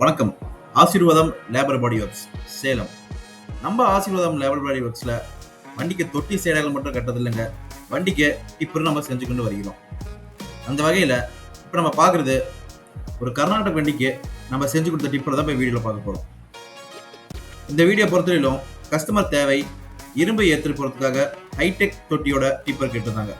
வணக்கம். ஆசீர்வாதம் லேபர் பாடி ஒர்க்ஸ் சேலம். நம்ம ஆசீர்வாதம் லேபர் பாடி ஒர்க்ஸ்ல வண்டிக்கு தொட்டி சேடைகள் மட்டும் கட்டது இல்லைங்க, வண்டிக்கு டிப்பர் நம்ம செஞ்சு கொண்டு வருகிறோம். அந்த வகையில் இப்போ நம்ம பார்க்குறது ஒரு கர்நாடக வண்டிக்கு நம்ம செஞ்சு கொடுத்த டிப்பரை தான் போய் வீடியோவில் பார்க்க போகிறோம். இந்த வீடியோ பொறுத்தவரையிலும் கஸ்டமர் தேவை இரும்பை ஏற்றிட்டு போகிறதுக்காக ஹைடெக் தொட்டியோட டிப்பர் கேட்டிருந்தாங்க.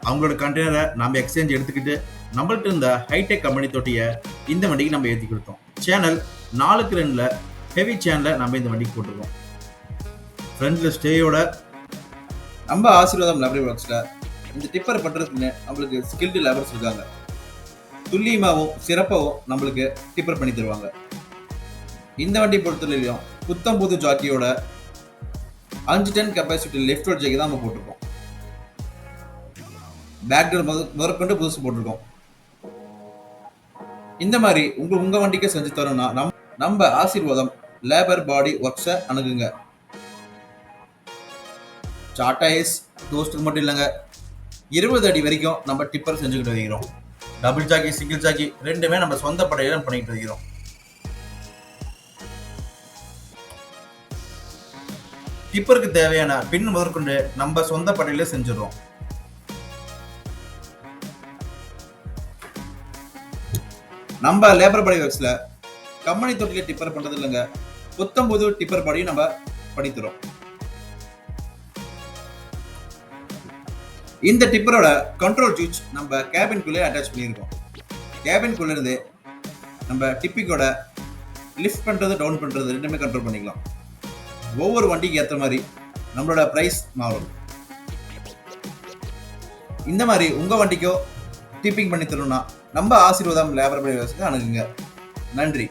அவங்களோட கண்டெய்னரை நம்ம எக்ஸ்சேஞ்ச் எடுத்துக்கிட்டு நம்மள்ட்ட இருந்த ஹைடெக் கம்பெனி தொட்டியை இந்த வண்டிக்கு நம்ம ஏற்றி கொடுத்தோம். சேனல் 4x2 ஹெவி சேனலை நம்ம இந்த வண்டிக்கு போட்டிருக்கோம். ஃப்ரண்ட்ல ஸ்டேயோட நம்ம ஆசீர்வாதம் லேபர் ஒர்க்ஸில் இந்த டிப்பர் பண்ணுறதுக்குன்னு நம்மளுக்கு ஸ்கில்டு லேபர்ஸ் இருக்காங்க. துல்லியமாகவும் சிறப்பாகவும் நம்மளுக்கு டிப்பர் பண்ணி தருவாங்க. இந்த வண்டி பொறுத்தவரையிலும் புத்தம் புது ஜாக்கியோட 5 டன் கெப்பாசிட்டி லெஃப்ட் ரோட் ஜாக்கி தான் நம்ம போட்டிருக்கோம். பேக்டோர் முதற்கொண்டு புதுசு போட்டிருக்கோம். இந்த மாதிரி உங்க வண்டிக்கு செஞ்சு தரோம்னா நம்ம ஆசீர்வாதம் லேபர் பாடி ஒர்க்ஸை அணுகுங்க. டாடாஸ் தோஸ்துக்கு மட்டும் இல்லைங்க, 20 அடி வரைக்கும் நம்ம டிப்பர் செஞ்சுக்கிட்டு வருகிறோம். டபுள் ஜாக்கி சிங்கிள் ஜாக்கி ரெண்டுமே நம்ம சொந்த படையில பண்ணிட்டு வருகிறோம். டிப்பருக்கு தேவையான பின் முதற்கொண்டு நம்ம சொந்த படையில செஞ்சிடறோம். நம்ம லேபர் பாடி ஒர்க்ஸ்ல கம்பெனி தொட்டில டிப்பர் பண்றது இல்லைங்க, புத்தம் புது டிப்பர் பாடியும் நம்ம பண்ணித்தரோம். இந்த டிப்பரோட கண்ட்ரோல் சுவிட்ச் நம்ம கேபின்குள்ளே அட்டாச் பண்ணியிருக்கோம். கேபின்குள்ள இருந்து நம்ம டிப்பிக்கோட லிஃப்ட் பண்றது டவுன் பண்றது ரெண்டுமே கண்ட்ரோல் பண்ணிக்கலாம். ஒவ்வொரு வண்டிக்கு ஏற்ற மாதிரி நம்மளோட பிரைஸ் மாறும். இந்த மாதிரி உங்க வண்டிக்கோ டிப்பிங் பண்ணி தரணும்னா நம்ம ஆசீர்வாதம் லேபர் பாடி ஒர்க்ஸ்க்கு அணுகுங்க. நன்றி.